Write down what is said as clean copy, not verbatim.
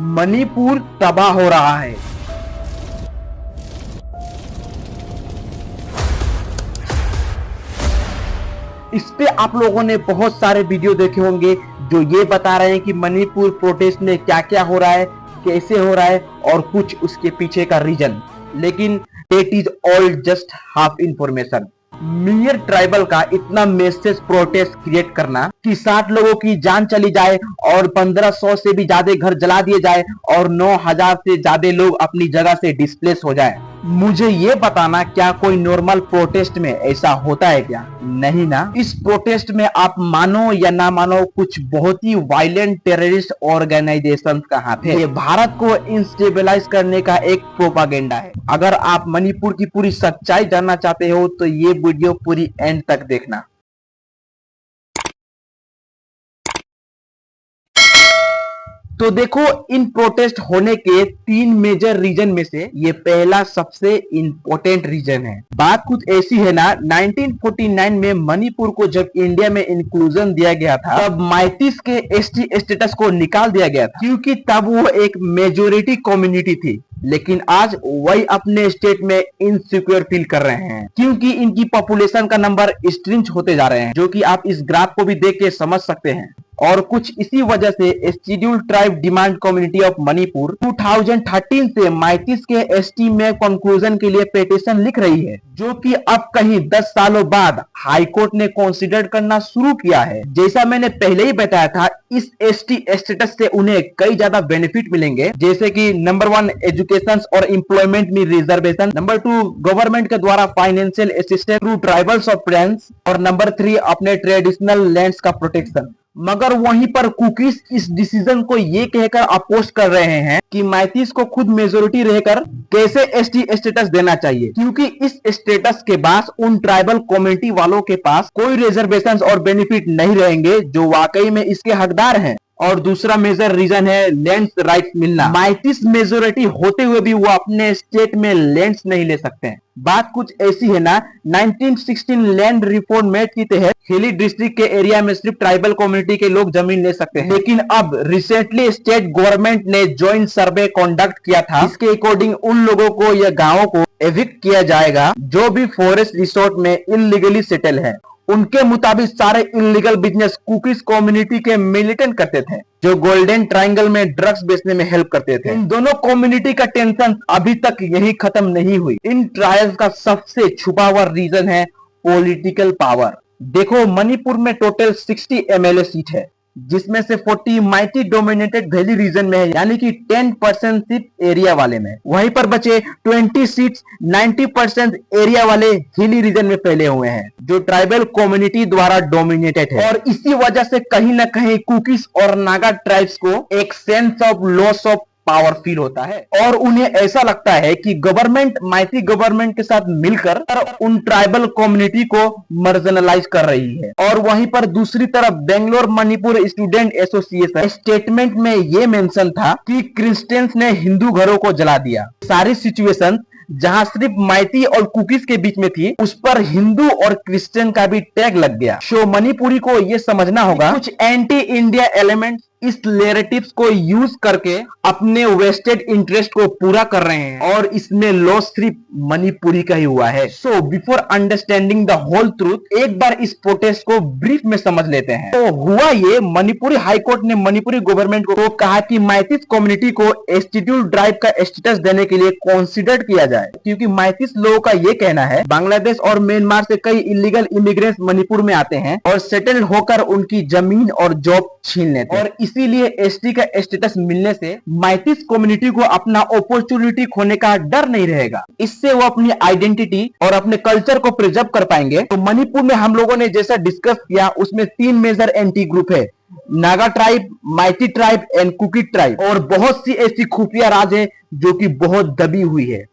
मणिपुर तबाह हो रहा है। इस पे आप लोगों ने बहुत सारे वीडियो देखे होंगे जो ये बता रहे हैं कि मणिपुर प्रोटेस्ट में क्या क्या हो रहा है, कैसे हो रहा है और कुछ उसके पीछे का रीजन। लेकिन it is all just half information. मियर tribal का इतना मैसेज प्रोटेस्ट क्रिएट करना कि 60 लोगों की जान चली जाए और 1500 से भी ज्यादा घर जला दिए जाए और 9000 से ज्यादा लोग अपनी जगह से डिस्प्लेस हो जाए, मुझे ये बताना क्या कोई नॉर्मल प्रोटेस्ट में ऐसा होता है क्या? नहीं ना। इस प्रोटेस्ट में आप मानो या ना मानो कुछ बहुत ही वायलेंट टेररिस्ट ऑर्गेनाइजेशंस का हाथ है। ये भारत को इंस्टेबलाइज करने का एक प्रोपागेंडा है। अगर आप मणिपुर की पूरी सच्चाई जानना चाहते हो तो ये वीडियो पूरी एंड तक देखना। तो देखो, इन प्रोटेस्ट होने के 3 मेजर रीजन में से ये पहला सबसे इंपॉर्टेंट रीजन है। बात कुछ ऐसी है ना, 1949 में मणिपुर को जब इंडिया में इंक्लूजन दिया गया था तब माइतीस के एसटी स्टेटस को निकाल दिया गया था, क्योंकि तब वो एक मेजोरिटी कम्युनिटी थी। लेकिन आज वही अपने स्टेट में इनसिक्योर फील कर रहे हैं क्योंकि इनकी पॉपुलेशन का नंबर स्ट्रिंच होते जा रहे हैं, जो कि आप इस ग्राफ को भी देख के समझ सकते हैं। और कुछ इसी वजह से schedule tribe demand community of Manipur 2013 से माइतीस के एसटी में कंक्लूजन के लिए पिटीशन लिख रही है, जो कि अब कहीं 10 सालों बाद हाई कोर्ट ने कंसीडर करना शुरू किया है। जैसा मैंने पहले ही बताया था, इस एसटी स्टेटस से उन्हें कई ज्यादा बेनिफिट मिलेंगे, जैसे कि नंबर 1 एजुकेशन और एम्प्लॉयमेंट में रिजर्वेशन, नंबर 2 गवर्नमेंट के द्वारा financial assistance through tribals of friends, और नंबर 3 अपने ट्रेडिशनल लैंड्स का प्रोटेक्शन। मगर वहीं पर कुकीज इस डिसीजन को ये कहकर अपोज कर रहे हैं कि माइतीस को खुद मेजोरिटी रहकर कैसे एसटी स्टेटस देना चाहिए, क्योंकि इस स्टेटस के बाद उन ट्राइबल कम्युनिटी वालों के पास कोई रिजर्वेशंस और बेनिफिट नहीं रहेंगे जो वाकई में इसके हकदार हैं। और दूसरा मेजर रीजन है लैंड्स राइट्स मिलना। माइतीस मेजोरिटी होते हुए भी वो अपने स्टेट में लैंड्स नहीं ले सकते हैं। बात कुछ ऐसी है ना, 1916 लैंड रिफॉर्म एक्ट के तहत हिली डिस्ट्रिक्ट के एरिया में सिर्फ ट्राइबल कम्युनिटी के लोग जमीन ले सकते हैं। लेकिन अब रिसेंटली स्टेट गवर्नमेंट ने जॉइंट सर्वे कंडक्ट किया था, इसके अकॉर्डिंग उन लोगों को या गांवों को एविक्ट किया जाएगा जो भी फॉरेस्ट रिसोर्ट में इलीगली सेटल है। उनके मुताबिक सारे इलीगल बिजनेस कुकीज कम्युनिटी के मिलिटेंट करते थे, जो गोल्डन ट्रायंगल में ड्रग्स बेचने में हेल्प करते थे। इन दोनों कम्युनिटी का टेंशन अभी तक यही खत्म नहीं हुई। इन ट्रायल्स का सबसे छुपा हुआ रीजन है पॉलिटिकल पावर। देखो, मणिपुर में टोटल 60 एमएलए सीट है, जिसमें से 40 माइटी डोमिनेटेड वैली रीजन में है, यानी कि 10% सिर्फ एरिया वाले में। वहीं पर बचे 20 सीट्स 90% एरिया वाले हिली रीजन में फैले हुए हैं, जो ट्राइबल कम्युनिटी द्वारा डोमिनेटेड है। और इसी वजह से कहीं ना कहीं कुकीज और नागा ट्राइब्स को एक sense of loss of power feel होता है और उन्हें ऐसा लगता है कि गवर्नमेंट माइती गवर्नमेंट के साथ मिलकर उन ट्राइबल कम्युनिटी को मार्जिनलाइज कर रही है। और वहीं पर दूसरी तरफ Bangalore Manipur student association statement में यह मेंशन था कि क्रिश्चियंस ने हिंदू घरों को जला दिया। सारी सिचुएशन जहां सिर्फ माइती और कुकीज के बीच में थी, उस पर हिंदू और क्रिश्चियन का भी टैग लग गया। सो मणिपुरी को यह समझना होगा कुछ एंटी इंडिया एलिमेंट्स इस नैरेटिव्स को यूज करके अपने वेस्टेड इंटरेस्ट को पूरा कर रहे हैं और इसमें लॉस सिर्फ मणिपुरी का ही हुआ है। So before understanding the whole truth, एक बार इस प्रोटेस्ट को ब्रीफ में समझ लेते हैं। तो हुआ ये, मणिपुरी हाईकोर्ट ने मणिपुरी गवर्नमेंट को कहा कि माइतीस कम्युनिटी को शेड्यूल ट्राइब का स्टेटस देने के लिए कंसीडर किया जाए, क्योंकि माइतीस लोगों का ये कहना है बांग्लादेश और म्यांमार से कई इलीगल इमिग्रेंट्स मणिपुर में आते हैं और सेटल होकर उनकी जमीन और जॉब छीन लेते हैं, और इसीलिए एसटी का स्टेटस मिलने से माइतीस कम्युनिटी को अपना अपॉर्चुनिटी खोने का डर नहीं रहेगा। इससे वो अपनी आइडेंटिटी और अपने कल्चर को प्रिजर्व कर पाएंगे। तो मणिपुर में हम लोगों ने जैसा डिस्कस किया, उसमें 3 मेजर एंटी ग्रुप है, Naga tribe, Meitei tribe and Kuki tribe, और बहुत सी ऐसी खुफिया राज है जो कि बहुत दबी हुई है।